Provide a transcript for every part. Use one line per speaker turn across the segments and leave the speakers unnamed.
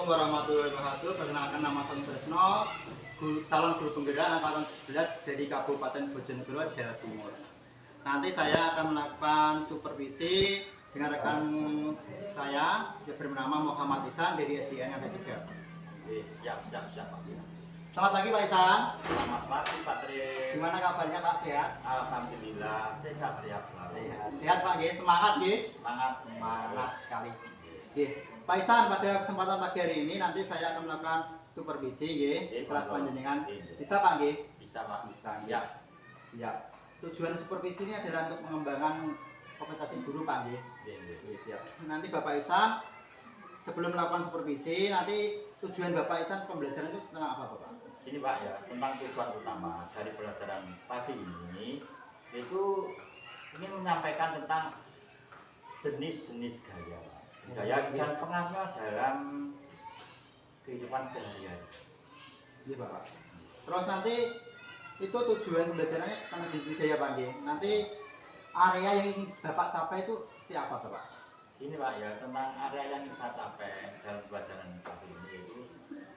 warahmatullahi wabarakatuh. Perkenalkan, nama saya Tresno, calon guru penggerak angkatan 11 dari Kabupaten Bojonegoro, Jawa Timur. Nanti saya akan melakukan supervisi dengan rekan saya yang bernama Muhammad Ihsan dari SDN yang ketiga.
Siap Pak.
Selamat pagi Pak Ihsan.
Selamat pagi Pak Tri.
Gimana kabarnya Pak? Sehat?
Alhamdulillah sehat selalu.
Sehat Pak, semangat
Semangat
sekali. Pak Ihsan, pada kesempatan pagi hari ini nanti saya akan melakukan supervisi kelas panjenengan. Bisa Pak?
Bisa Pak.
Bisa.
Siap.
Tujuan supervisi ini adalah untuk mengembangkan kompetensi guru Pak. Siap. Nanti Bapak Ihsan sebelum melakukan supervisi, nanti tujuan Bapak Ihsan pembelajaran itu tentang apa Bapak?
Ini Pak ya, tentang tujuan utama dari pelajaran pagi ini itu ingin menyampaikan tentang jenis-jenis gaya, dan pengaruhnya dalam kehidupan sehari-hari.
Iya Bapak. Terus nanti itu tujuan pembelajarannya karena jenis gaya Pak. Nanti area yang ingin Bapak capai itu seperti apa Bapak?
Ini Pak ya, tentang area yang ingin saya capai dalam pelajaran pagi ini itu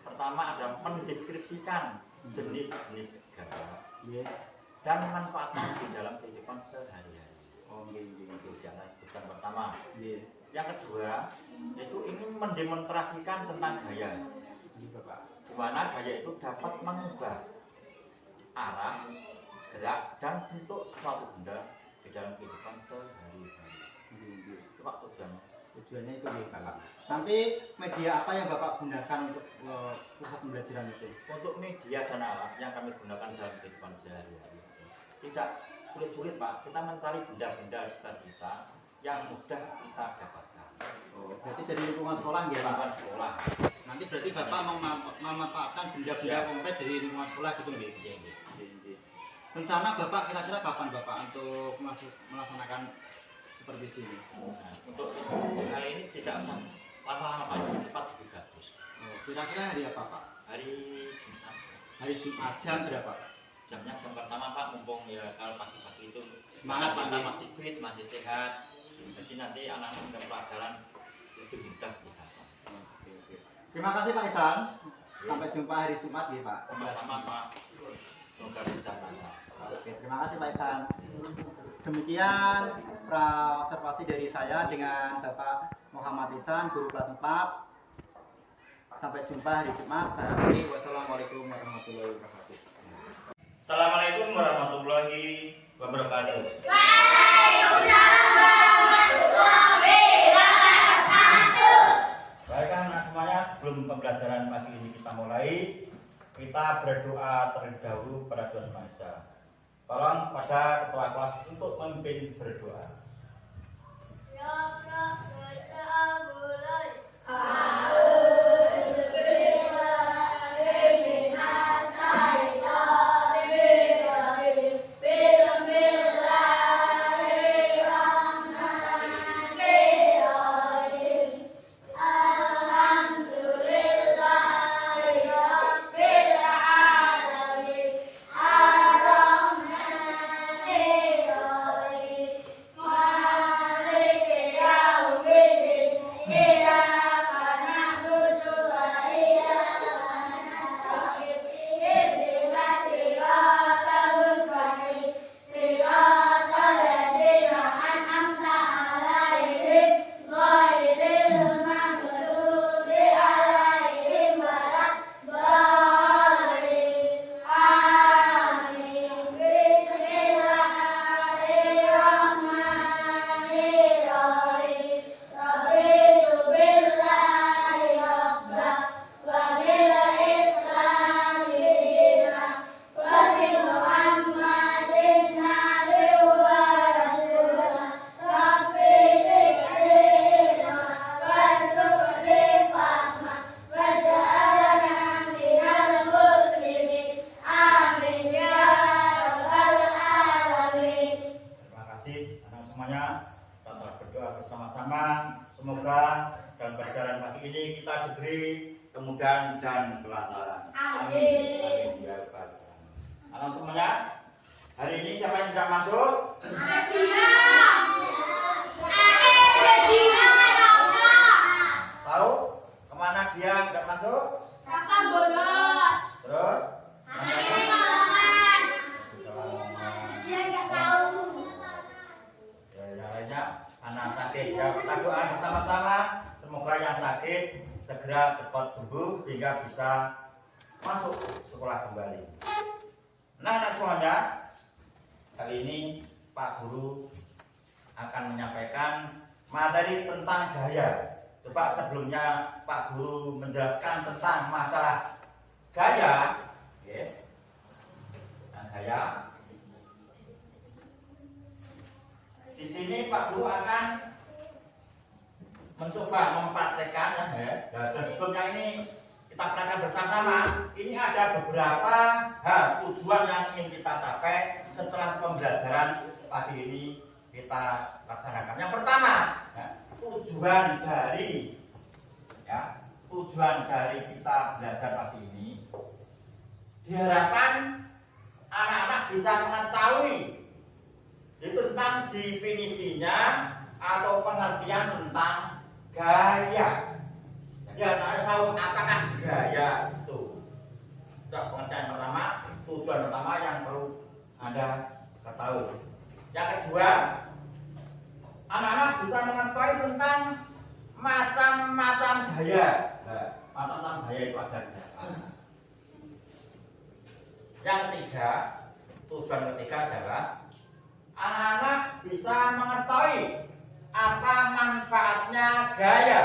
pertama adalah mendeskripsikan jenis-jenis gaya dan manfaatnya di dalam kehidupan sehari-hari. Itu tujuan pertama. Yang kedua itu ingin mendemonstrasikan tentang gaya, di mana gaya itu dapat mengubah arah, gerak, dan bentuk suatu benda di dalam kehidupan sehari-hari. Itu Pak
Tujuannya itu Bapak. Nanti media apa yang Bapak gunakan untuk pusat pembelajaran itu?
Untuk media dan alat yang kami gunakan dalam kehidupan sehari-hari tidak sulit-sulit Pak. Kita mencari benda-benda di sekitar kita yang mudah kita dapatkan.
Berarti dari lingkungan sekolah ya Pak?
Lingkungan sekolah.
Nanti berarti Bapak memanfaatkan benda-benda konkret dari lingkungan sekolah gitu nggih? Rencana Bapak kira-kira kapan Bapak untuk melaksanakan supervisi ini?
Untuk hal ini tidak usah lama-lama Pak, cepat juga bagus.
Kira-kira hari apa Pak?
Hari Jumat.
Hari Jumat, jam berapa Pak?
Jamnya jam pertama Pak, mumpung ya kalau pagi-pagi itu
semangat
kita masih fit, masih sehat. Jadi nanti anak-anak sudah pelajaran lebih mudah kita.
Terima kasih Pak Ihsan. Sampai jumpa hari Jumat ya Pak.
Sama-sama Pak. Semoga berjaya.
Oke, terima kasih Pak Ihsan. Demikian observasi dari saya dengan Bapak Muhammad Ihsan, guru kelas 4. Sampai jumpa hari Jumat. Saya akhiri. Wassalamualaikum warahmatullahi wabarakatuh.
Assalamualaikum warahmatullahi wabarakatuh. Baik anak semuanya, sebelum pembelajaran pagi ini kita mulai, kita berdoa terlebih dahulu pada Tuhan Maha Esa. Tolong pada ketua kelas untuk memimpin berdoa. Semoga dalam pelajaran pagi ini kita diberi kemudahan dan kelancaran. Amin. Ya Rabbal Alamin. Anak semuanya, hari ini siapa yang sudah masuk? Tahu kemana dia nggak sakit segera cepat sembuh sehingga bisa masuk sekolah kembali. Nah, anak semuanya, kali ini Pak Guru akan menyampaikan materi tentang gaya. Coba sebelumnya Pak Guru menjelaskan tentang masalah gaya, ya. Nah, gaya. Di sini Pak Guru akan mencoba mempraktekkan, ya. Dan sebelumnya ini kita praktekkan bersama. Ini ada beberapa hal tujuan yang ingin kita capai setelah pembelajaran pagi ini kita laksanakan. Yang pertama, ya, tujuan dari kita belajar pagi ini diharapkan anak-anak bisa mengetahui itu tentang definisinya atau pengertian tentang gaya. Jadi anak-anak tahu apakah gaya itu. Itu pengertian pertama, tujuan pertama yang perlu Anda ketahui. Yang kedua, anak-anak bisa mengetahui tentang macam-macam gaya. Macam-macam gaya itu ada. Yang ketiga, tujuan ketiga adalah anak-anak bisa mengetahui apa manfaatnya gaya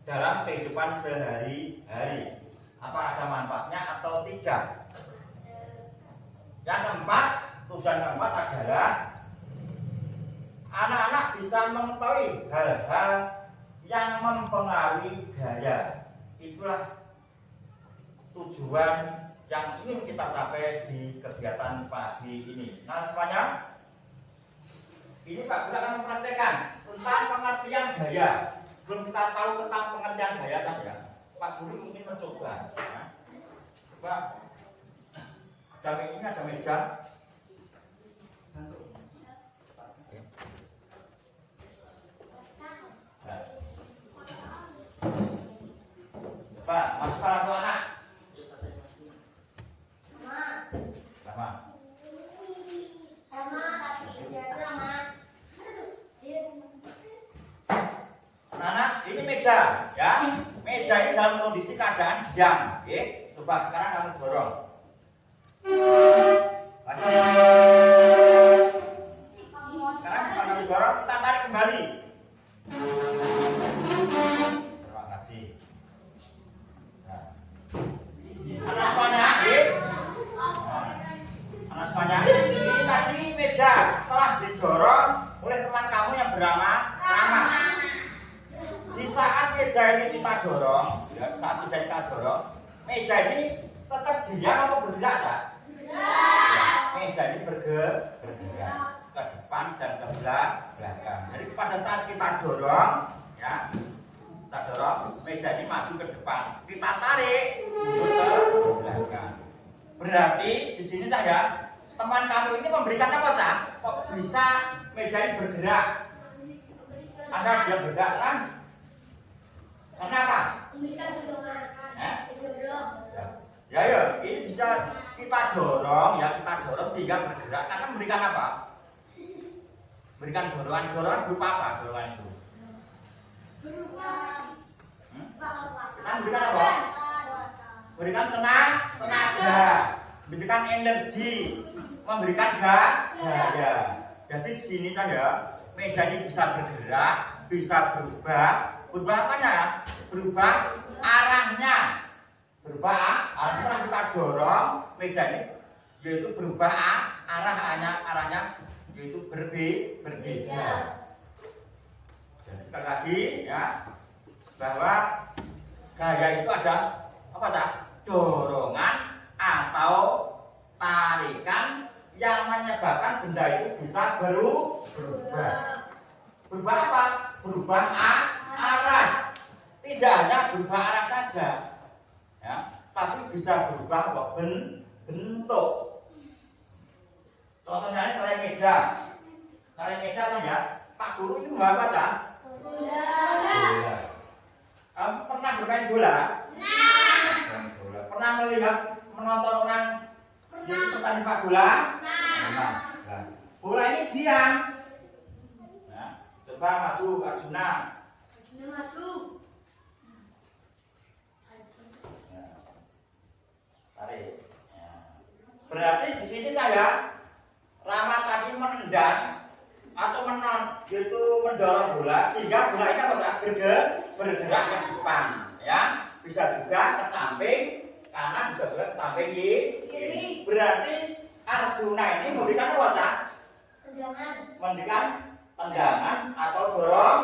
dalam kehidupan sehari-hari. Apa ada manfaatnya atau tidak? Yang keempat, tujuan keempat adalah anak-anak bisa mengetahui hal-hal yang mempengaruhi gaya. Itulah tujuan yang ingin kita capai di kegiatan pagi ini. Nah, semuanya, ini Pak Guru akan mempraktekkan tentang pengertian gaya. Sebelum kita tahu tentang pengertian gaya saja, Pak Guru mungkin mencoba. Ya. Coba, ini ada meja. Coba, masuk salah satu anak. Sama. Anak, ini meja, ya. Meja ini dalam kondisi keadaan diam, ya. Coba sekarang kamu dorong. Lagi. Sekarang kamu dorong, kita tarik kembali. Terima kasih. Nah. Anak semuanya, ya. Anak semuanya, ini tadi meja telah didorong oleh teman kamu yang bernama Rama. Di saat meja ini kita dorong, ya, saat meja kita dorong, meja ini tetap diam atau bergerak, tak? Meja ini bergerak ke depan dan ke belakang. Jadi pada saat kita dorong, ya, kita dorong, meja ini maju ke depan, kita tarik mundur ke belakang. Berarti di sini saya, teman kamu ini memberikan apa, Cak? Kok bisa meja ini bergerak? Asal dia bergerak, kan? Kenapa?
Memberikan dorongan.
Ya, ini bisa kita dorong, ya, kita dorong sehingga bergerak. Karena memberikan apa? Berikan dorongan berupa apa? Dorongan itu. Kita memberikan apa? Memberikan tenaga, memberikan energi, memberikan gaya. Jadi di sini saja meja ini bisa bergerak, bisa berubah apanya? Berubah arahnya. Berubah arah setelah kita dorong meja ini, yaitu berubah arahnya yaitu berbeda. Dan sekali lagi, ya, bahwa gaya itu ada apa, Cak? Dorongan atau tarikan yang menyebabkan benda itu bisa berubah. Berubah apa? Berubah arah. Tidak hanya berubah arah saja, ya, tapi bisa berubah bentuk. Contohnya selain meja kan, ya, Pak Guru ini membawa apa, Cak? Bola. Kamu pernah bermain bola? Pernah menonton orang yang ikutan sepak bola? Nah, bola ini diam. Nah, coba masuk Arjuna. Tarik. Ya. Berarti di sini saya Rama tadi menendang atau itu mendorong bola sehingga bola ini apa Pak? Bergerak ke depan, ya. Bisa juga ke samping kanan, bisa juga ke samping kiri. Berarti Arjuna ini memberikan apa Cak? Memberikan tendangan atau dorongan,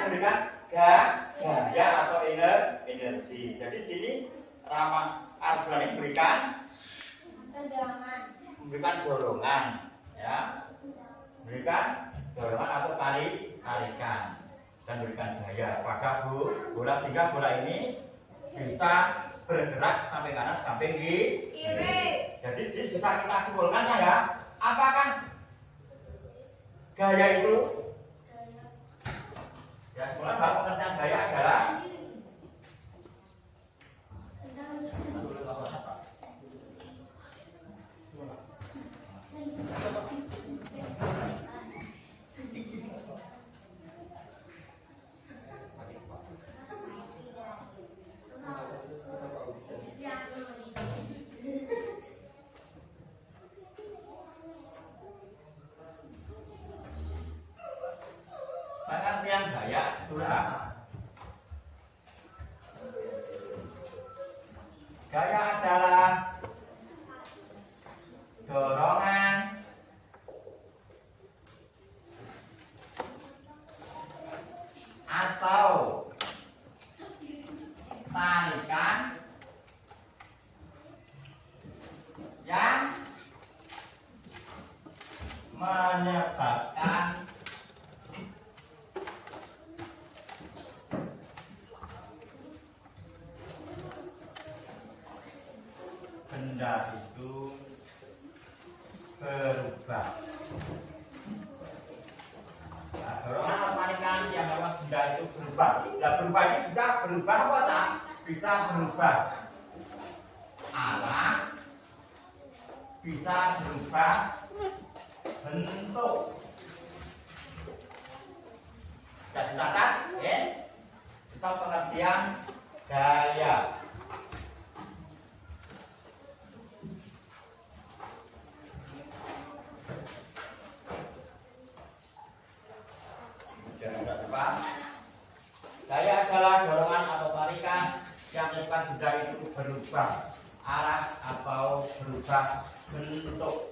memberikan gaya atau energi. Jadi di sini Rama Arjuna ini memberikan dorongan, ya, memberikan dorongan atau tarikan dan memberikan gaya pada bola sehingga bola ini bisa bergerak sampai kanan sampai kiri. Jadi di sini bisa kita simpulkan ya, apakah gaya itu? Ya, sebenarnya bahwa pengertian gaya adalah pengertian gaya adalah gaya adalah dorongan atau tarikan yang menyebabkan benda itu berubah. Nah, dorongan atau tarikan yang membuat benda itu berubah. Nah, berubah ini bisa berubah apa Cak? Bisa berubah arah, bisa berubah bentuk. Bisa dicatat, ya? Itu pengertian gaya. Gaya adalah dorongan atau tarikan yang menyebabkan benda itu berubah arah atau berubah bentuk.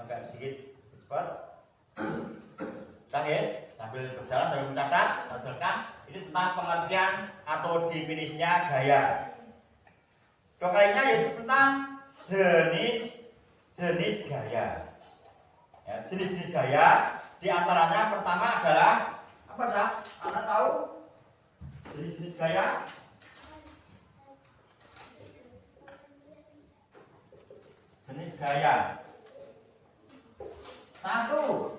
Agak sedikit cepat. Ya, sambil berjalan sambil mencatat, jelaskan ini tentang pengertian atau definisinya gaya. Dua kalinya yaitu tentang jenis gaya. Ya, jenis-jenis gaya diantaranya pertama adalah apa Cak? Anda tahu jenis-jenis gaya? Jenis gaya. Satu,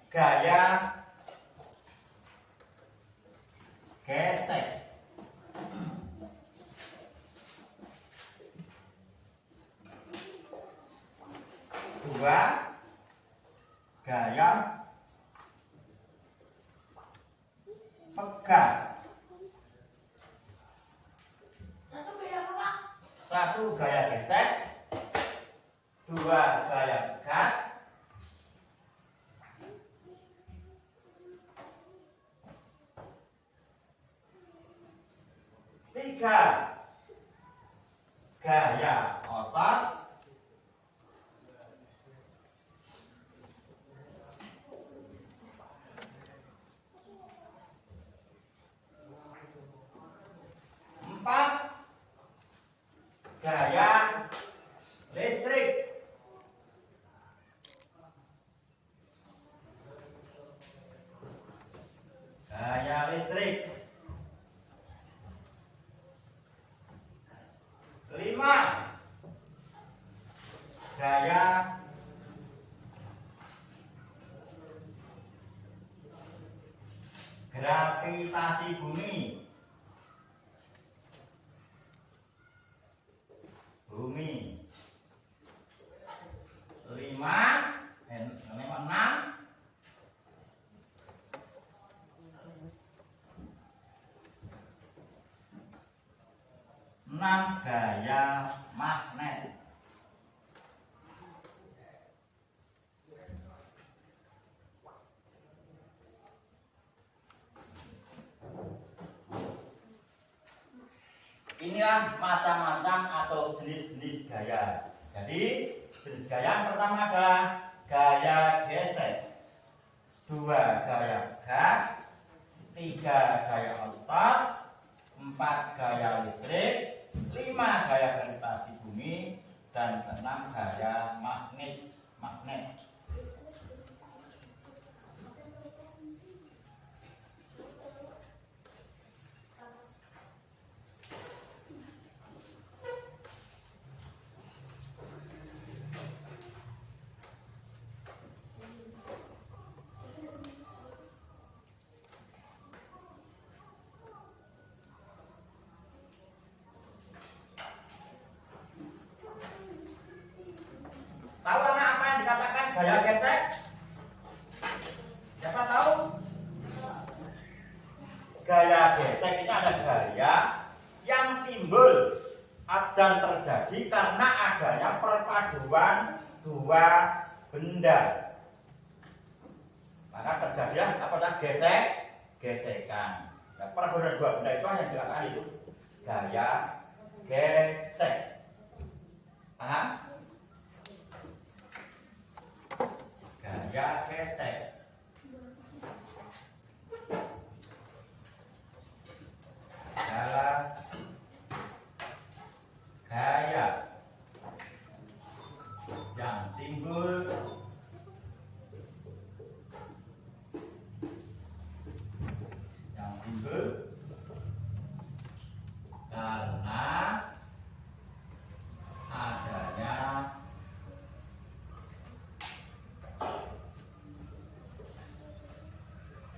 gaya gesek. Dua, gaya pegas. 1 gaya gesek, 2 gaya gas, 3 gaya otot, 4 gaya listrik. Gaya listrik. 5 gaya gravitasi bumi. Bumi 5 6 gaya magnet. Inilah macam-macam atau jenis-jenis gaya. Jadi jenis gaya yang pertama adalah gaya gesek, 2 gaya gas, 3 gaya otot, 4 gaya listrik, 5 gaya gravitasi bumi, dan 6 gaya magnet. Tahu anak apa yang dikatakan gaya gesek? Siapa tahu? Gaya gesek ini adalah gaya yang timbul dan terjadi karena adanya perpaduan 2 benda. Maka terjadilah apa gesekan. Nah, perpaduan 2 benda itu yang dikatakan itu gaya gesek. Paham? Gaya gesek. Adalah gaya yang timbul karena adanya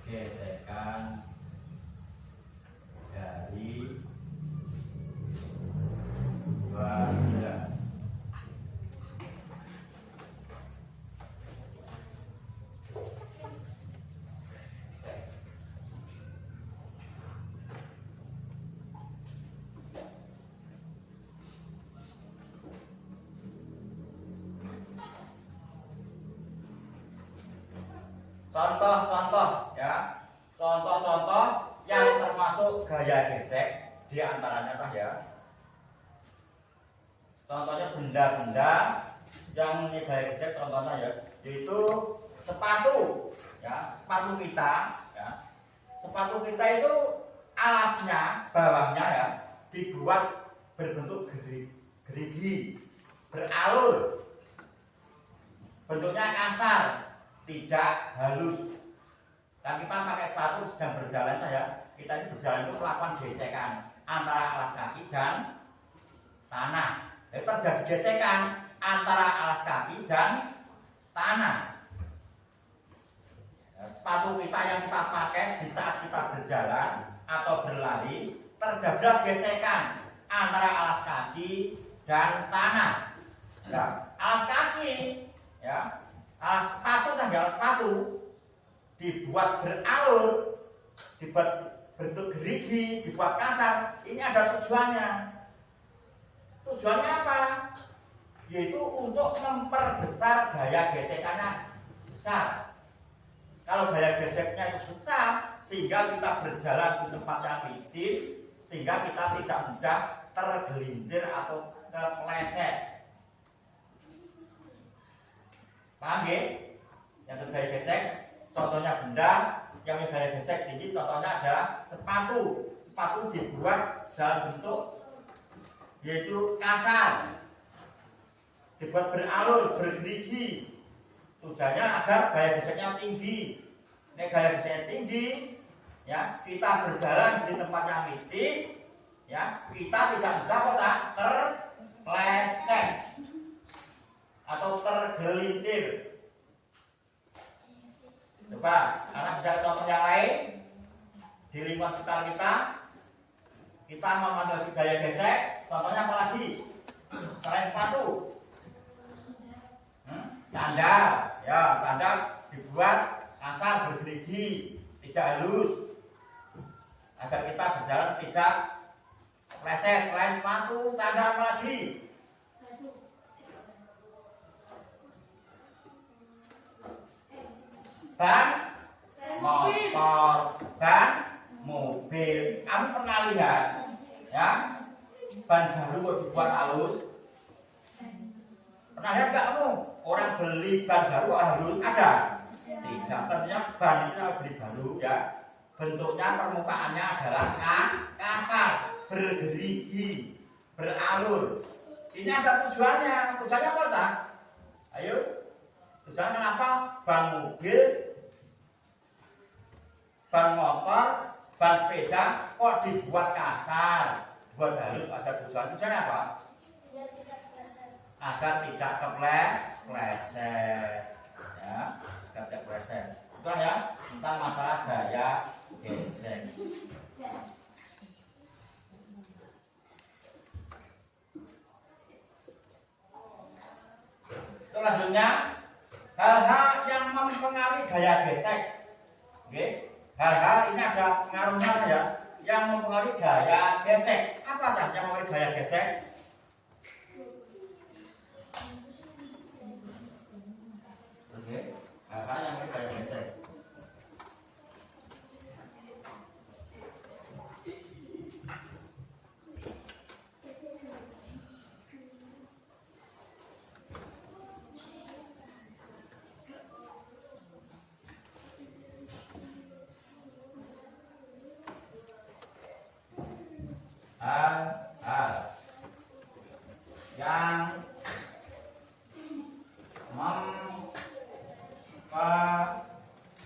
gesekan dari 2 benda. Contoh-contoh ya, contoh-contoh yang termasuk gaya gesek di antaranya ya. Contohnya benda-benda yang mempunyai gaya gesek contohnya ya, yaitu sepatu ya, sepatu kita ya. Sepatu kita itu alasnya, bawahnya ya, dibuat berbentuk gerigi, beralur. Bentuknya kasar, tidak halus. Dan kita pakai sepatu sedang berjalan ya, kita ini berjalan itu melakukan gesekan antara alas kaki dan tanah. Jadi terjadi gesekan antara alas kaki dan tanah. Sepatu kita yang kita pakai di saat kita berjalan atau berlari, terjadilah gesekan antara alas kaki dan tanah. Nah, alas kaki ya, alas sepatu, tanggal sepatu dibuat beralur, dibuat bentuk gerigi, dibuat kasar. Ini ada tujuannya. tujuannya apa? Yaitu untuk memperbesar gaya gesekannya besar. Kalau gaya geseknya itu besar, sehingga kita berjalan di tempat yang licin, sehingga kita tidak mudah tergelincir atau terpeleset. Paham ya? Yang gaya gesek, contohnya benda yang gaya gesek tinggi, contohnya adalah sepatu. Sepatu dibuat dalam bentuk yaitu kasar, dibuat beralur, bergerigi. Tujuannya agar gaya geseknya tinggi. Nek gaya geseknya tinggi, ya kita berjalan di tempat yang licin, ya kita tidak mudah terpeleset atau tergelincir. Coba, anak bisa contoh yang lain di lingkungan sekitar kita memantau gaya gesek. Contohnya apa lagi? Selain sepatu, sandal, ya sandal dibuat kasar, bergerigi, tidak halus, agar kita berjalan tidak pleset. Selain sepatu, sandal apa lagi? Ban motor, ban mobil. Kamu pernah lihat, ya, ban baru kok dibuat halus? Pernah lihat nggak kamu? Orang beli ban baru halus ada? Tidak. Tentunya ban itu harus beli baru, ya. Bentuknya permukaannya adalah kasar, bergerigi, beralur. Ini ada tujuannya. Tujuannya apa sah? Ayo. Tujuan kenapa ban mobil, ban motor, ban sepeda kok dibuat kasar, buat halus? Ada tujuannya apa? Agar tidak kepleset, ya, agar tidak kepleset. Itulah ya tentang masalah gaya gesek. Selanjutnya, hal-hal yang mempengaruhi gaya gesek. Oke, hal-hal ini ada pengaruhnya ya, yang mempengaruhi gaya gesek. Apa saja yang mempengaruhi gaya gesek? Oke, hal-hal yang mempengaruhi gaya gesek. Hal-hal yang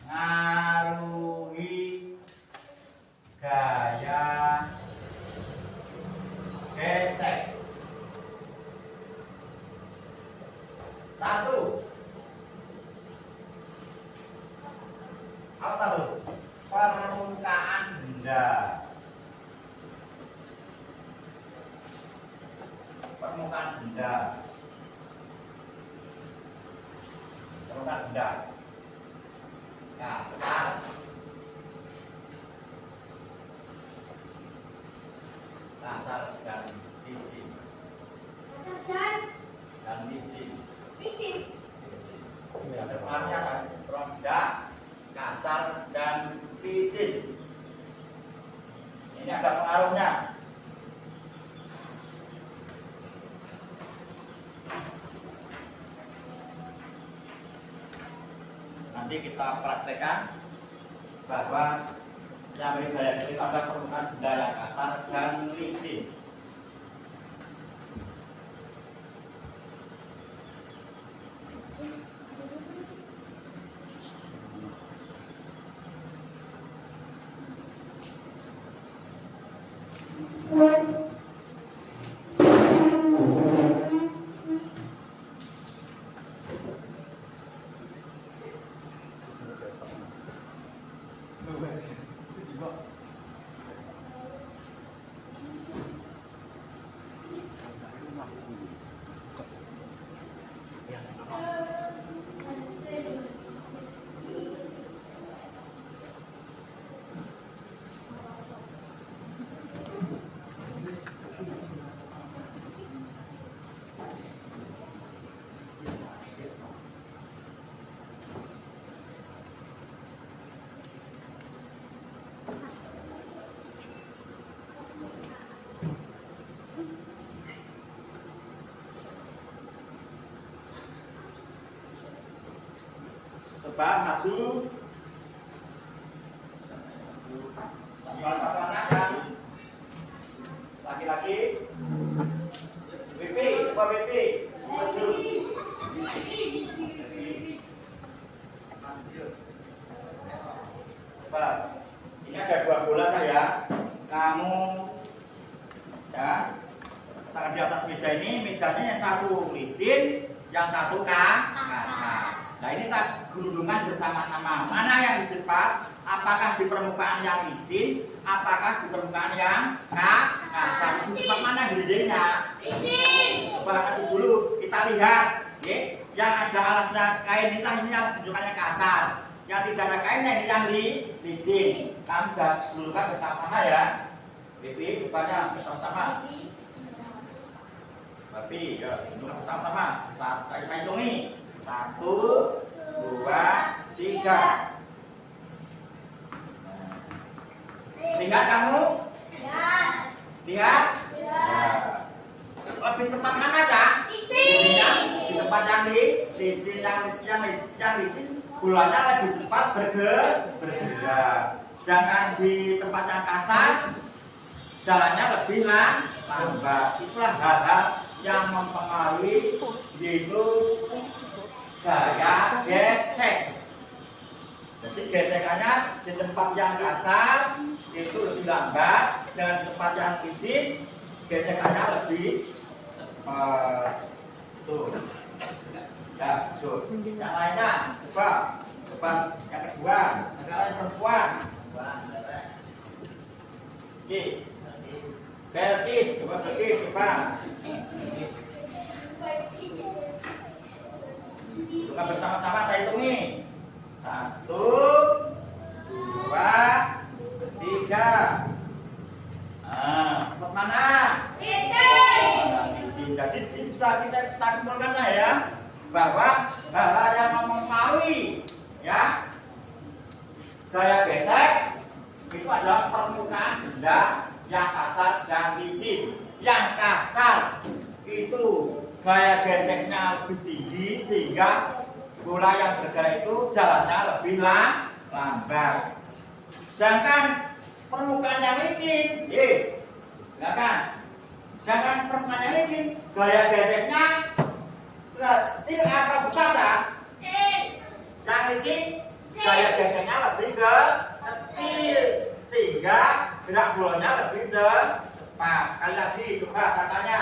mempengaruhi gaya gesek. Satu. Apa satu? Permukaan benda. Permukaan benda. Permukaan benda. Kasar, kasar dan licin. Dan licin. Ada pengaruhnya kan? Benda, kasar dan licin. Ini ada pengaruhnya. Nanti kita praktekkan bahwa yang gaya gesek adalah permukaan benda yang kasar dan licin. Coba maju. Salah satu anak yang laki-laki. WP, coba WP. Maju. Coba. Ini ada 2 bola saya. Kamu ya tangan di atas meja ini, mejanya yang satu licin, yang satu kasar. Nah ini tak gerundungan bersama-sama. Mana yang di cepat? Apakah di permukaan yang licin? Apakah di permukaan yang kasar? Di cepat mana gerundungnya? Licin. Coba nanti dulu kita lihat. Ya. Yang ada alasnya kain ini yang bentukannya kasar. Yang tidak ada kainnya ini yang licin. Kamu gerundungkan bersama-sama ya. Bibi, rupanya bersama-sama. Tapi ya, hitung bersama-sama. Kita hitungi. 1, 2, 3. Lihat kamu? Lihat? Lebih cepat mana, Cak? Licin. Di tempat yang licin, yang licin, gulanya lebih cepat bergerak. Sedangkan di tempat yang kasar, jalannya lebih lambat. Itulah hal-hal yang mempengaruhi yaitu gaya gesek. Jadi gesekannya di tempat yang kasar itu lebih lambat, dan di tempat yang licin gesekannya lebih tuh. Ya, tuh. Yang lainnya coba yang kedua, negara yang perempuan. Oke. Belkis, coba. Bukan bersama-sama saya hitungi. 1, 2, 3. Nah, cepat mana? Licin. Jadi bisa kita simpulkan ya bahwa hal-hal yang mempengaruhi ya gaya gesek itu adalah permukaan benda yang kasar dan licin. Yang kasar itu gaya geseknya lebih tinggi sehingga bola yang bergerak itu jalannya lebih lambat. Sedangkan permukaan yang licin, sedangkan permukaan yang licin gaya geseknya kecil apa besar, Cak? Yang licin gaya geseknya lebih kecil sehingga gerak bolanya lebih cepat. Sekali lagi coba saya tanya,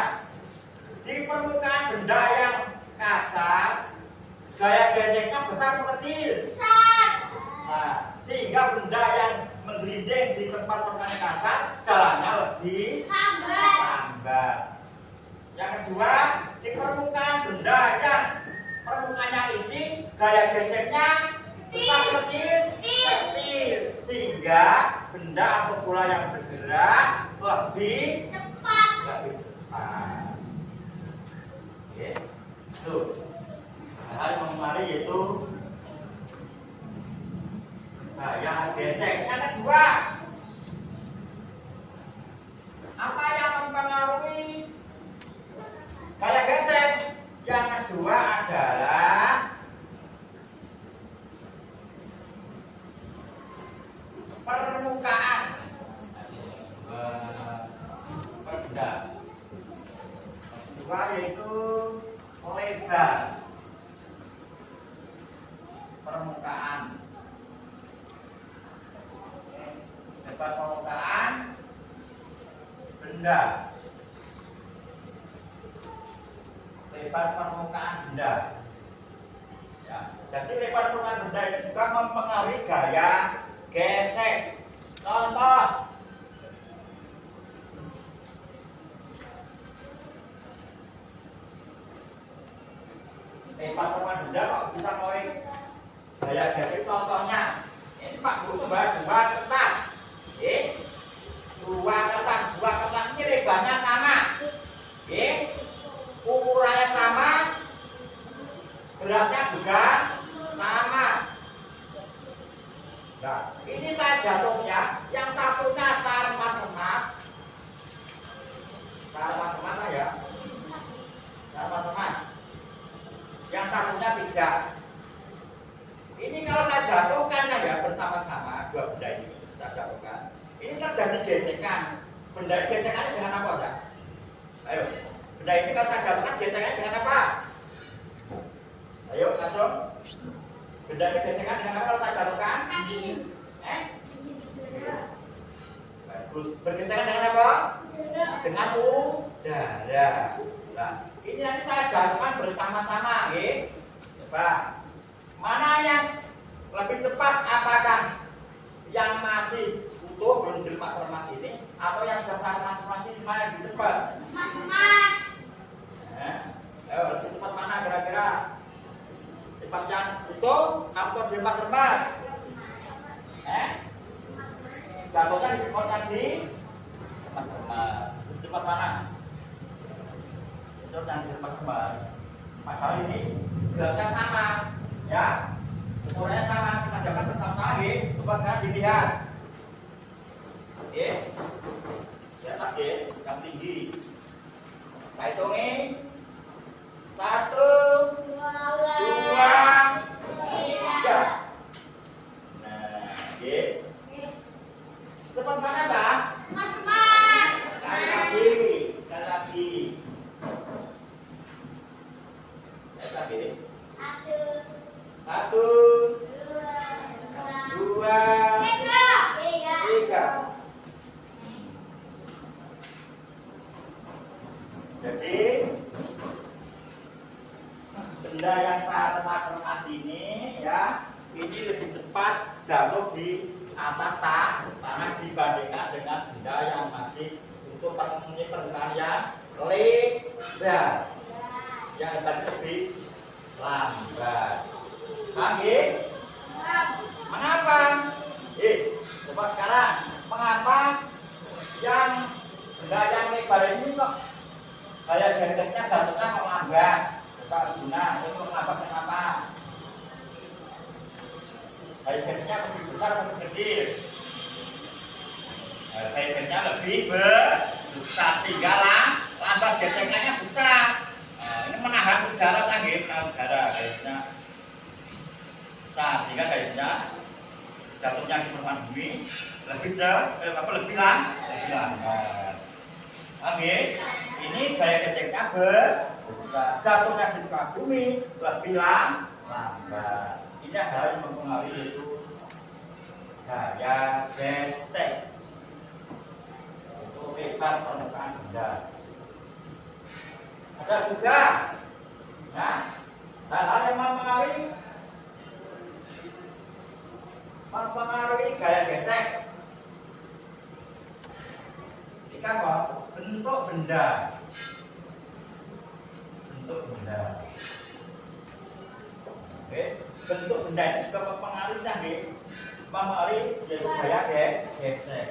di permukaan benda yang kasar gaya geseknya besar atau kecil? Besar. Sehingga benda yang menggelinding di tempat permukaan kasar jalannya lebih lambat. Yang kedua, di permukaan benda yang permukaannya licin gaya geseknya besar atau kecil? Sehingga benda atau bola yang bergerak lebih cepat. Oke. Tuh. Hal yang mempengaruhi yaitu gaya gesek. Yang kedua, apa yang mempengaruhi gaya gesek? Yang kedua adalah permukaan benda. Kedua yaitu lebar permukaan. Lebar permukaan benda. Lebar permukaan benda. Ya, jadi lebar permukaan benda itu juga mempengaruhi gaya gesek. Contoh, lebar permukaan benda kok bisa mulai gaya gesek. Contohnya, ini Pak Guru dua kertas. Dua kertas ini lebarnya sama. Ukurannya sama, beratnya juga sama. Nah, ini saya jatuhnya, yang satunya sarmas-emas ya, sarmas-emas. Yang satunya tidak. Ini ini kalau saya jatuhkan gesekannya dengan apa? Ayo, langsung. Benda ini gesekan dengan apa kalau saya jatuhkan? Bagus. Bergesekan dengan apa? Dengan udara. Nah, ini nanti saya jatuhkan bersama-sama, ya. Coba. Mana yang lebih cepat? Apakah yang masih utuh belum diremas-remas ini, atau yang sudah saya remas-remas ini? Mana yang lebih cepat?
Mas.
Ayo, lebih cepat mana kira-kira? Cepat yang utuh atau diremas-remas? Jatuhnya di pot tadi remas-remas. Lebih cepat mana? Cepat yang diremas-remas. Padahal ini beratnya sama, ya. Ukurannya sama, kita jalan bersama-sama. Coba sekarang dilihat. Oke, di atas ya, yang tinggi. Kita hitungin. 1, 2, 3. Nah, oke. Cepat mana, Bang?
Mas.
Sekali lagi. Sekali lagi. Satu, 2, 3. Jadi benda yang saya remas-remas ini, ya, ini lebih cepat jatuh di atas tanah dibandingkan dengan benda yang masih untuk memenuhi permukaan yang lebar, yang tadi lebih lambat. Lagi? Mengapa? Coba sekarang, mengapa yang benda yang lebar ini kok gaya geseknya jatuhnya kok lambat? Coba Guna, itu lambat kenapa? Gaya geseknya lebih besar atau lebih kecil? Gaya geseknya lebih besar sehingga lambat gesekannya besar. Ini menahan udara tadi, menahan udara kayaknya besar sehingga kayaknya jatuhnya di permukaan bumi lebih lebih lambat. Oke, ini gaya geseknya besar, jatuhnya di permukaan bumi lebih lambat. Ini hal yang mempengaruhi yaitu gaya gesek untuk lebar permukaan benda. Ada juga, ya, hal-hal yang mempengaruhi gaya gesek. Ketika apa? Bentuk benda. Oke, bentuk benda ini juga mempengaruhi canggih, mempengaruhi yaitu gaya gesek.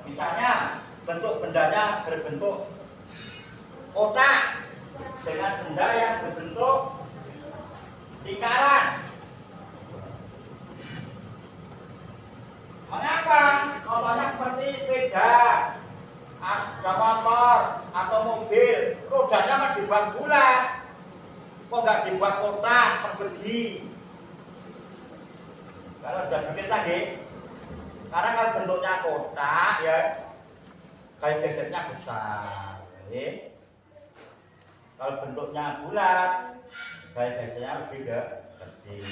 Misalnya bentuk bendanya berbentuk kotak dengan benda yang berbentuk lingkaran. Mengapa? Contohnya seperti sepeda, motor atau mobil, rodanya kan dibuat bulat, kok nggak dibuat kotak persegi? Kalau sudah pikir tadi, karena kalau bentuknya kotak, ya gaya geseknya besar. Kalau bentuknya bulat, gaya geseknya lebih kecil.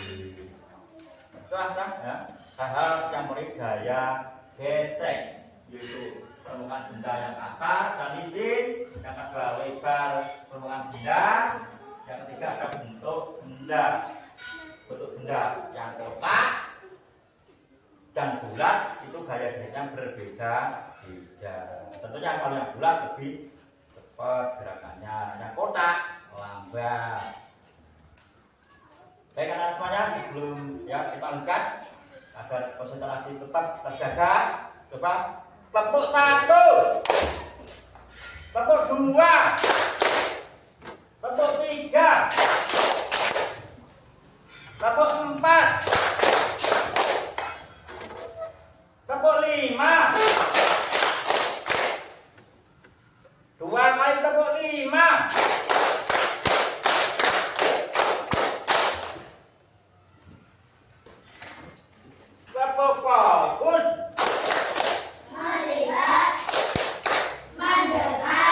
Itu ya, hal-hal yang memberi gaya gesek, yaitu permukaan benda yang kasar dan licin, yang kedua lebar permukaan benda, yang ketiga ada bentuk benda yang kotak dan bulat, itu gaya geseknya berbeda. Tentunya kalau yang bulat lebih cepat gerakannya, yang kotak lambat. Baik anak semuanya, sebelum ya kita lanjutkan agar konsentrasi tetap terjaga, coba tepuk 1, tepuk 2, tepuk 3, tepuk 4, tepuk 5. 2 kali tepuk 5. Tepuk fokus.
Melihat, mendengar.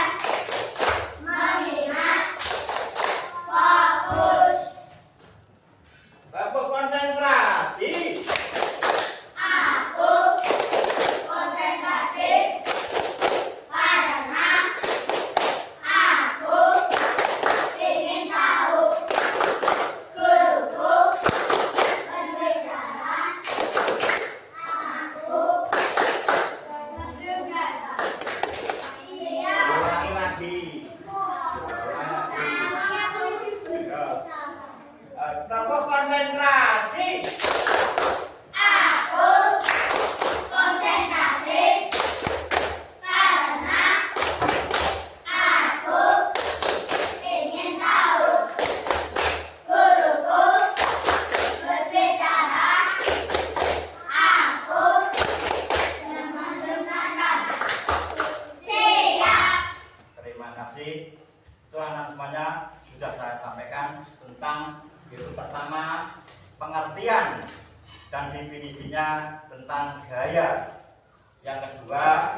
kasih. Itu anak semuanya sudah saya sampaikan tentang itu pertama pengertian dan definisinya tentang gaya. Yang kedua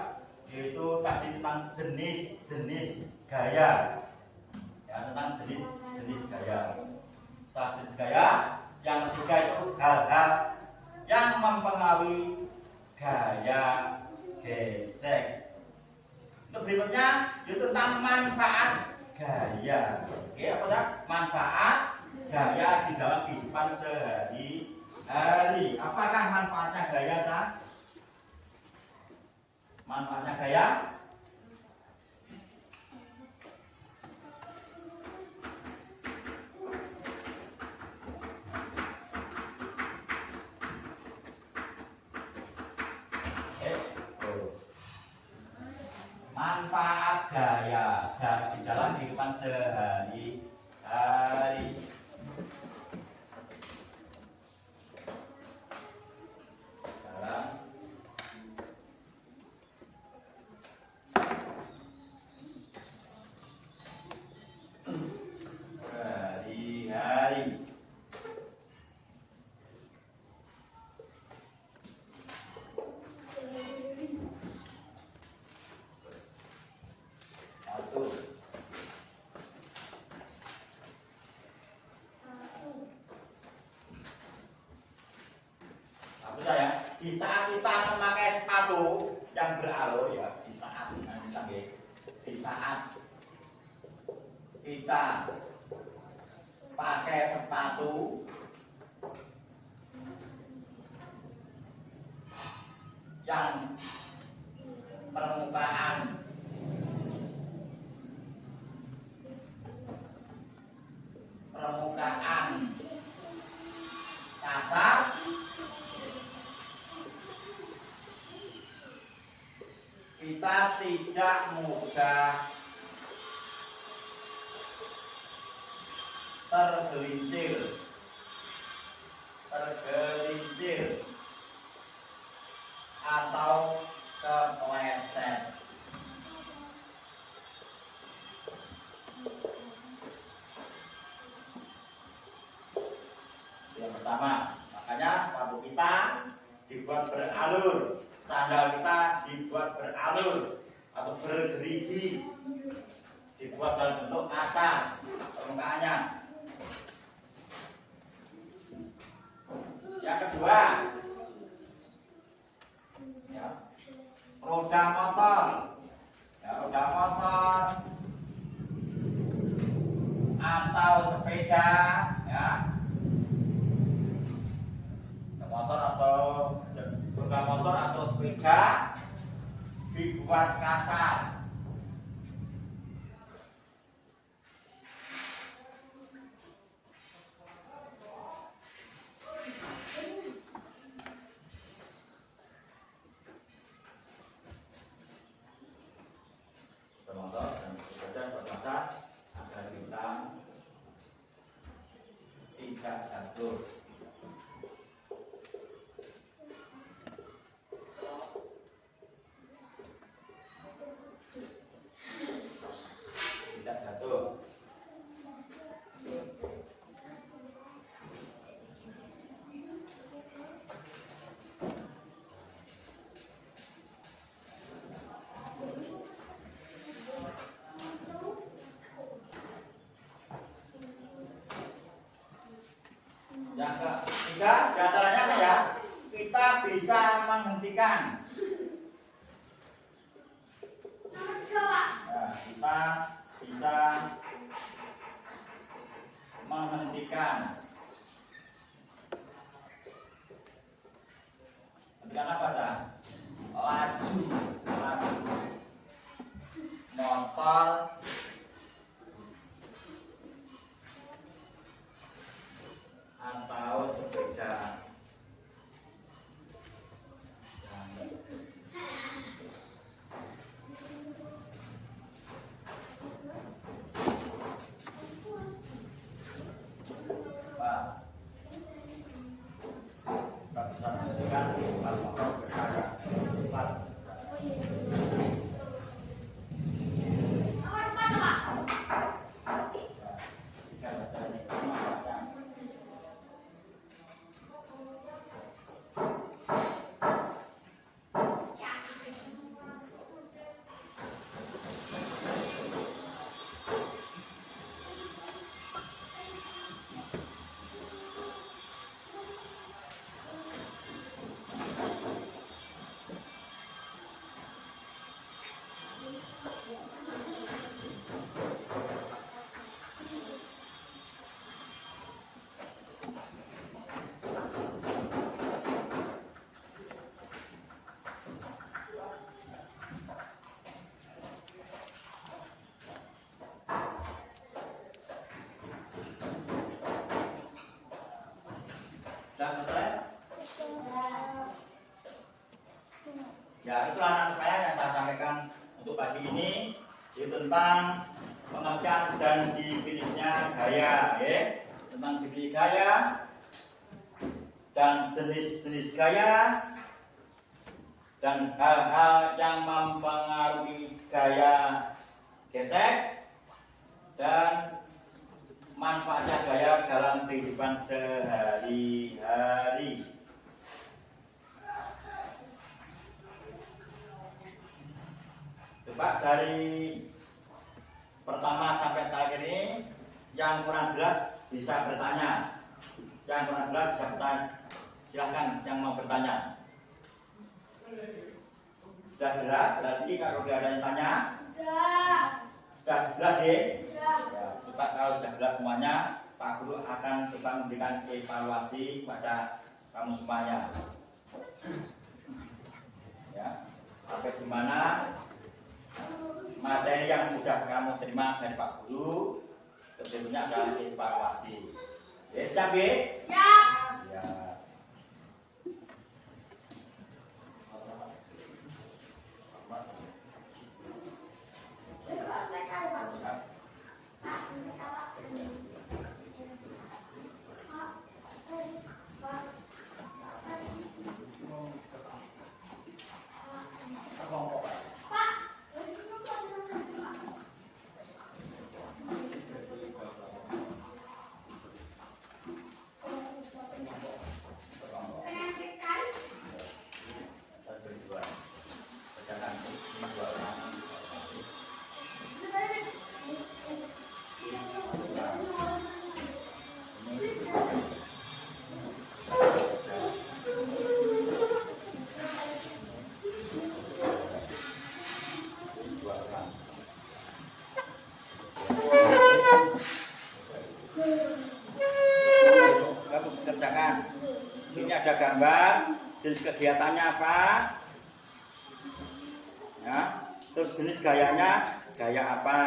yaitu tadi tentang jenis-jenis gaya. Ya, tentang jenis-jenis gaya. Setelah jenis gaya, yang ketiga itu hal-hal yang mempengaruhi gaya gesek. Untuk berikutnya yaitu tentang manfaat gaya. Oke, apa ya? Manfaat gaya di dalam kehidupan sehari-hari. Apakah manfaatnya gaya, Cak? Manfaatnya gaya? Manfaat gaya di dalam kehidupan sehari-hari. Sehari-hari. Di saat kita memakai sepatu yang beralur ya, di saat kita pakai sepatu yang permukaan kasar, kita tidak mudah tergelincir atau kepleset. Yang pertama, makanya sepatu kita dibuat beralur, sandal kita dibuat beralur atau bergerigi, dibuat dalam bentuk kasar permukaannya. Yang kedua, ya, roda motor, atau sepeda, ya, roda motor atau sepeda dibuat kasar. Agar kita tidak jatuh. Yang ketiga, diantaranya apa ya? Kita bisa menghentikan. Nah, kita bisa menghentikan. Hentikan apa sah? Laju motor atau sepeda. Pak, kita bisa menentukan motor berkaya cepat. tentang pengertian dan definisinya gaya, ya. Tentang definisi gaya dan jenis-jenis gaya dan hal-hal yang mempengaruhi gaya gesek dan manfaatnya gaya dalam kehidupan sehari-hari. Coba dari pertama sampai terakhir ini yang kurang jelas bisa bertanya. Yang kurang jelas bisa bertanya. Silahkan yang mau bertanya. Sudah jelas? Berarti kalau tidak ada yang tanya? Sudah jelas ya? Ya, coba kalau sudah jelas semuanya, Pak Guru akan coba memberikan evaluasi kepada kamu semuanya. Ya, sampai di mana materi yang sudah kamu terima dari Pak Guru, berikutnya adalah evaluasi. Ya, siap ya?
Siap.
Ya. Ini ada gambar, jenis kegiatannya apa, ya, terus jenis gayanya, gaya apa.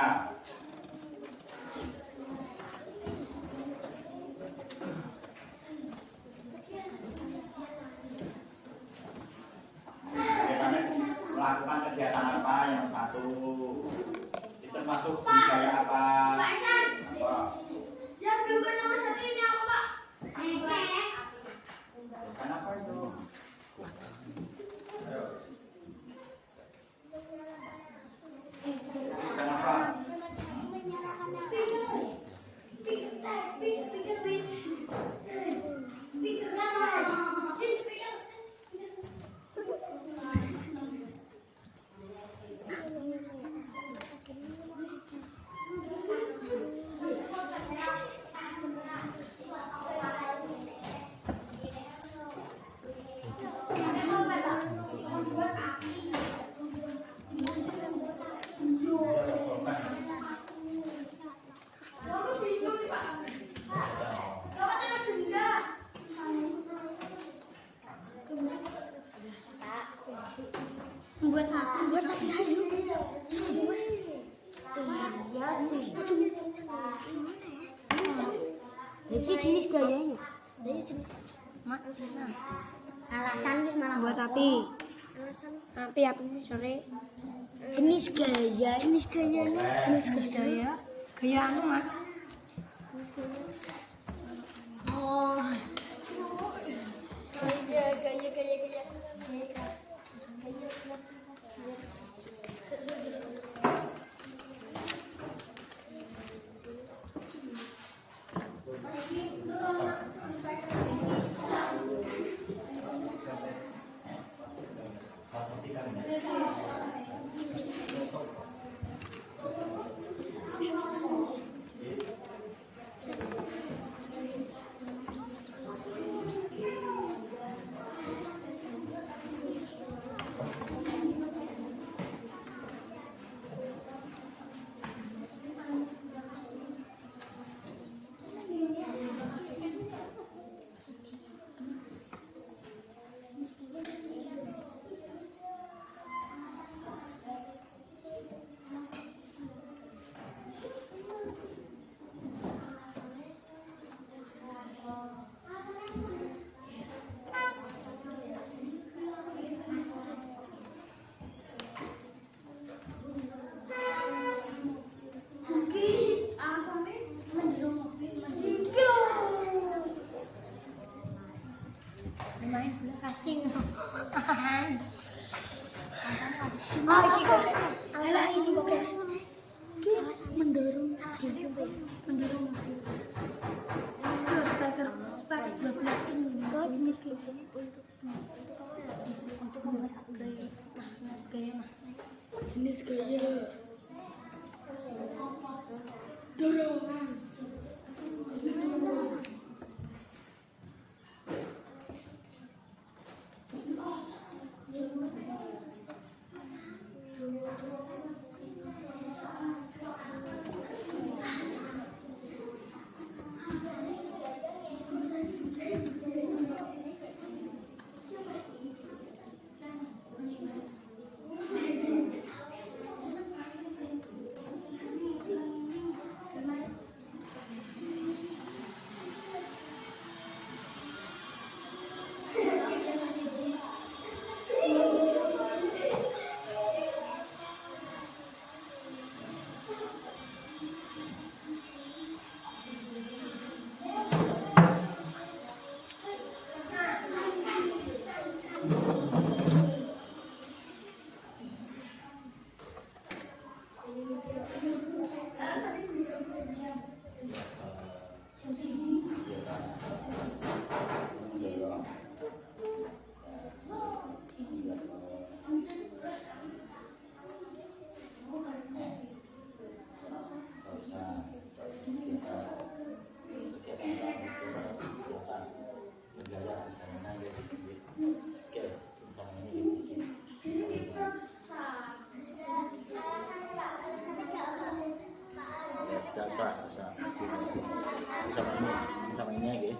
Kegiatannya melakukan kegiatan apa yang satu, itu termasuk jenis gaya apa.
Pak Isan.
Apa?
Yang gambar nomor 1 ini apa, Pak?
Kenapa itu? Ayo. Kenapa?
Buat apa? Buat kasih hasil. Sama Mas. Jadi jenis gayanya. Jadi jenis. Alasan malah buat api. Alasan api apa sih sore? Jenis gaya. Jenis gayanya. Jenis gaya. Gaya anu mah. Oh. Gaya. apa ya? Mendorong mobil. Terus speaker 12 ini. Oh, jenis gitu untuk apa ya? Untuk gaya. Gaya mah. Jenis gaya. Dorong.
Sama ini aja.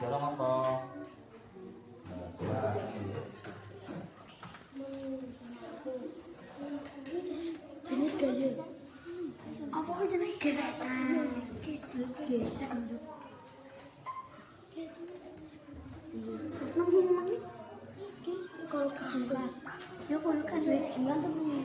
Dorong apa?
Jenis gaya. Apa sih jenis gesekan? Gesek. Kulkas. Ya kulkas jual tuh punya.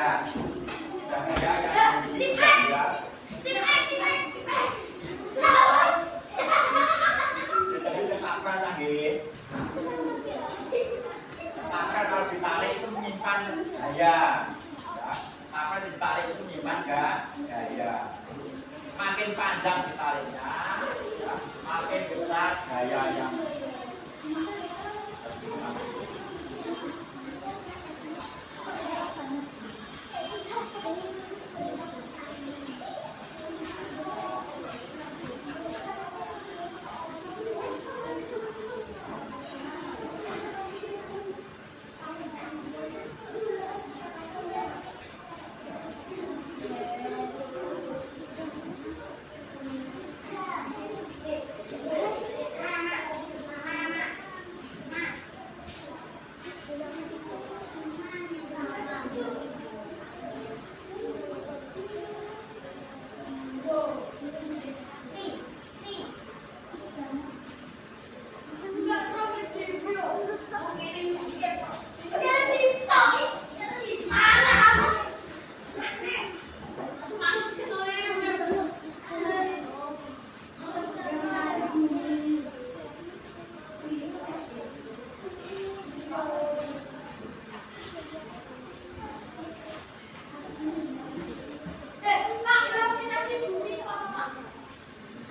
Ya. Cahaya yang memiliki cahaya. Jadi apa lagi? Apa kalau ditarik itu menyimpan daya. Ya. Apa ditarik itu menyimpan daya. Makin panjang ditariknya, ya, makin besar daya yang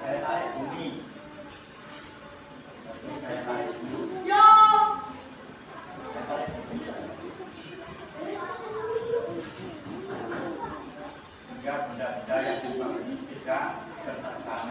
daya tarik bumi. Daya tarik bumi. Daya tarik bumi. Hingga benda-benda yang dibangun ini tidak tertekan.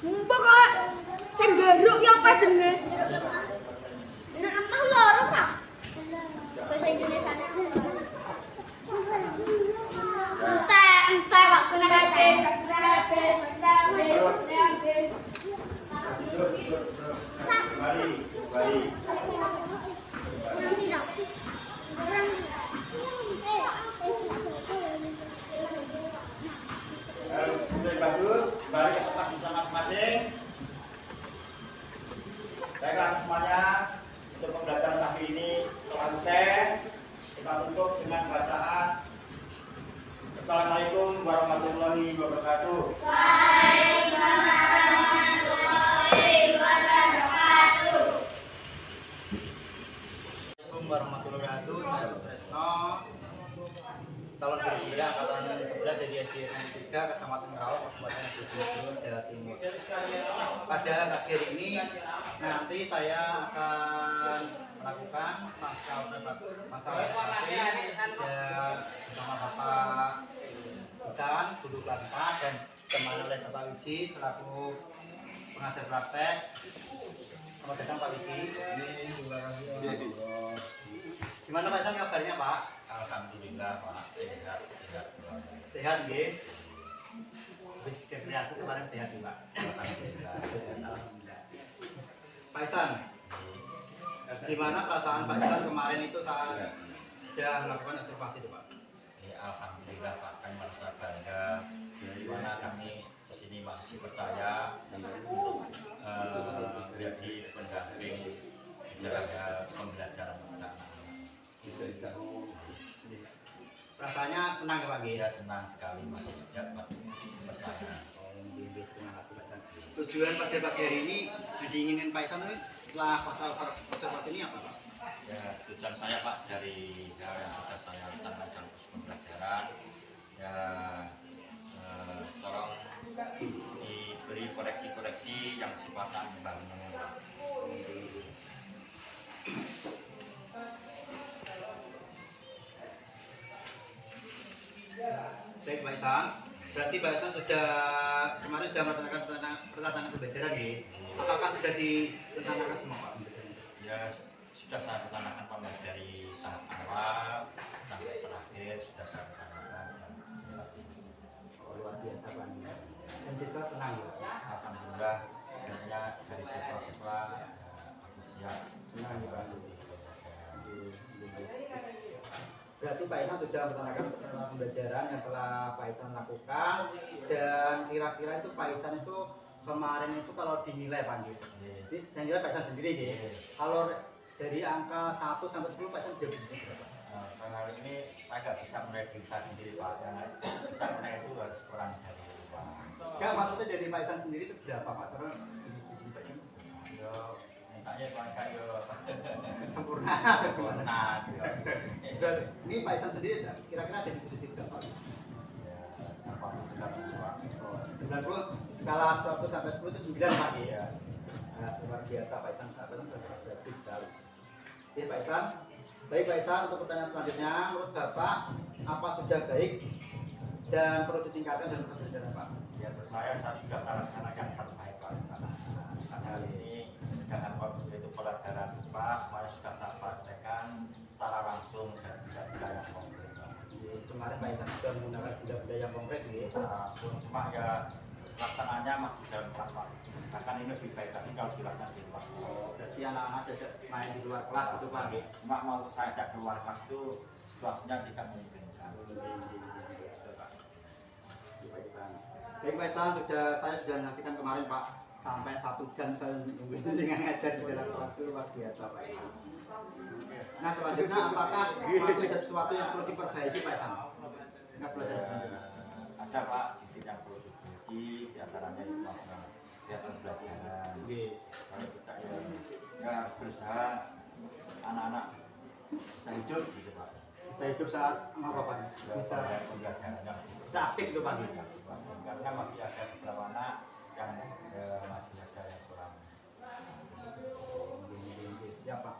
Mumpuk kok sing garuk yang apa jenenge? Garuk nempel loro ta? Bahasa Indonesia. Entek waktu nate.
Baik. Sudah bagus, balik ke tempat masing-masing. Baiklah semuanya, untuk pembelajaran pagi ini telah usai. Kita tutup dengan bacaan. Assalamualaikum warahmatullahi wabarakatuh.
Assalamualaikum warahmatullahi wabarakatuh. Saya Tresno, calon guru penggerak angkatan 11 dari SDN 3 Kecamatan Merawat, Kabupaten Bojonegoro, Jawa Timur. Pada pagi hari ini nanti saya akan melakukan masalah evaluasi dan bersama Bapak Isan, guru kelas 4 dan ditemani oleh Bapak Wiji selaku pengajar praktek. Selamat datang Pak Wiji. Gimana Pak Isan kabarnya Pak?
Alhamdulillah Pak, sehat.
Sehat nggih. Habis rekreasi kemarin sehat nih Pak.
Alhamdulillah.
Alhamdulillah. Pak Isan, gimana perasaan Pak Isan kemarin itu saat sudah melakukan observasi itu Pak?
Ya, alhamdulillah Pak, kami merasa bangga di mana kami kesini masih percaya untuk menjadi pendamping terhadap pembelajaran anak-anak.
Rasanya senang ya Pak G?
Ya senang sekali masih dapat percaya.
Terima kasih Pak Isan. Tujuan pada pagi hari ini yang diinginin Pak Isan ini setelah pasal observasi ini apa Pak?
Ya tujuan saya Pak dari hal yang sudah saya laksanakan dalam pembelajaran ya tolong diberi koreksi-koreksi yang sifatnya membangun.
Baik Pak Isan, berarti Pak Isan sudah kemarin sudah melaksanakan pertanyaan pembelajaran nih. Apakah sudah direncanakan semua Pak pembelajaran?
Ya sudah saya rencanakan Pak dari tahap awal sampai terakhir sudah saya rencanakan dan
Luar biasa Pak. Dan siswa senang ya?
alhamdulillah akhirnya dari siswa-siswa aku siap
Senang ya Pak. Berarti Pak Isan sudah melaksanakan pembelajaran yang telah Pak Isan lakukan, dan kira-kira itu Pak Isan itu kemarin itu kalau dinilai Pak gitu. Dan nilai Pak Isan sendiri ya. Kalau dari angka 1 sampai 10 Pak Isan sudah berapa?
Hal ini saya nggak bisa menilai diri saya sendiri Pak, karena bisa menilai itu harus kurang dari Pak.
Enggak, maksudnya dari Pak Isan sendiri itu berapa Pak? Karena
Yo mintanya Pak yo
sempurna.
sempurna gitu.
Dan ini Pak Isan sendiri kira-kira ada di posisi berapa?
Ya, apa sudah tua.
90, skala 1 sampai 10 itu 9 Pak ya.
Ya,
Nah, luar biasa Pak Isan, sangat bagus sekali. Oke Pak Isan, baik Pak Isan, untuk pertanyaan selanjutnya, menurut Bapak apa sudah baik dan perlu ditingkatkan dalam pembelajaran Pak?
ya terus saya sudah laksanakan terbaik Pak. Karena hal ini sedangkan waktu itu pelajaran IPA semuanya sudah saya praktekkan secara langsung dan tidak yang konkret Pak.
Kemarin Pak Isan sudah menggunakan benda-benda yang konkret ya.
Secara langsung cuma ya laksananya masih dalam kelas Pak. Bahkan ini lebih baik lagi kalau dilaksanakan di luar.
Berarti anak-anak jajak main di luar kelas itu Pak ya.
Cuma mau saya ajak keluar kelas itu situasinya tidak memungkinkan.
Baik Pak Isan, saya sudah menyaksikan kemarin Pak, sampai 1 jam saya nungguin dengan ngajar di dalam kelas itu luar biasa Pak Isan. Nah selanjutnya apakah masih ada sesuatu yang perlu diperbaiki Pak Isan? Nggak belajar
Ada Pak titik yang perlu diperbaiki, diantaranya itu masalah kegiatan pembelajaran. Kalau kita ya berusaha anak-anak bisa hidup gitu Pak.
Bisa hidup saat apa Pak? Bisa
Pembelajarannya
aktif itu Pak.
karena masih ada beberapa anak yang masih ada yang kurang.
Ya Pak.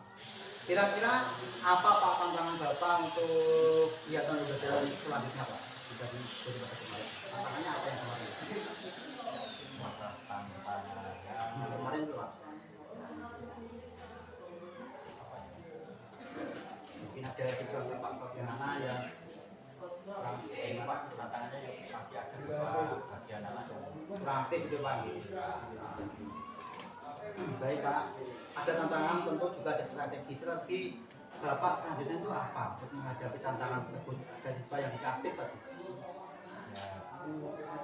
Kira-kira apa Pak tantangan Bapak untuk kegiatan pembelajaran selanjutnya Pak? Dari Bapak kemarin. Tantangannya apa yang kemarin?
Masa tanpa
aktif gitu Pak. Baik Pak, ada tantangan tentu juga ada strategi Bapak selanjutnya itu apa untuk menghadapi tantangan tersebut ada siswa yang tidak aktif tadi?
Ya,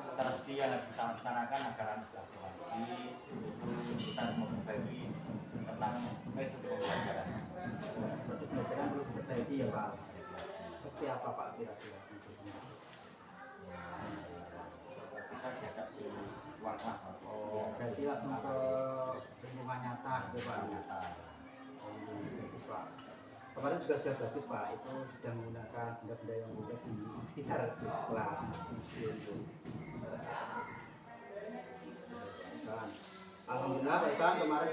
strategi yang kita laksanakan agar anak laki-laki itu kita memperbaiki tentang metode pembelajaran.
Metode pembelajaran perlu diperbaiki ya Pak. Seperti apa Pak kira-kira?
Bisa diajak di luar kelas atau
Berarti langsung ke lingkungan nyata gitu Pak.
nyata.
Bagus Pak. Kemarin juga sudah bagus Pak, itu sudah menggunakan benda-benda yang mudah di sekitar kelas. Alhamdulillah Pak Isan, kemarin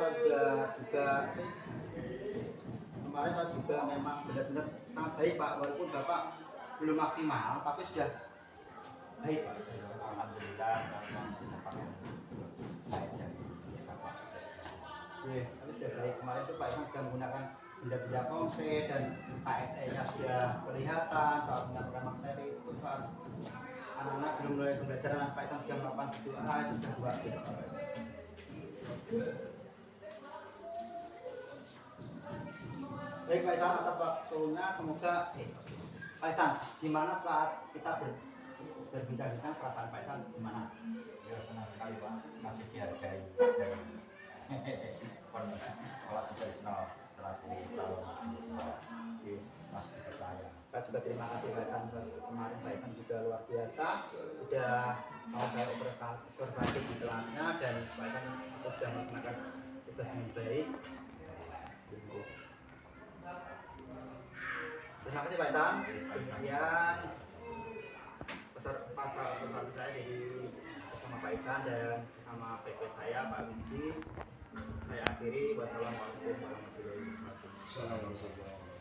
saya juga memang benar-benar sangat baik Pak, walaupun Bapak belum maksimal, tapi sudah baik Pak.
Alhamdulillah memang mendapatkan baik dari Bapak.
Iya, tapi sudah baik. Kemarin itu Pak Isan sudah menggunakan benda-benda konkret dan KSE-nya sudah kelihatan saat menyampaikan materi itu saat anak-anak belum mulai pembelajaran Pak Isan sudah melakukan doa itu sudah luar biasa. Baik Pak Isan, atas waktunya semoga Pak Isan, gimana saat kita berbincang-bincang perasaan Pak Isan gimana?
Ya senang sekali Pak, masih dihargai dari kelas Sutrisno selaku calon masih dipercaya.
Saya juga terima kasih Pak Isan, kemarin Pak Isan juga luar biasa sudah mau saya observasi di kelasnya dan Pak Isan sudah melaksanakan tugas dengan baik. Terima kasih Pak Isan. Demikian pasal observasi saya bersama Pak Isan dan bersama PP saya Pak Winci. Saya akhiri. Wassalamualaikum warahmatullahi wabarakatuh.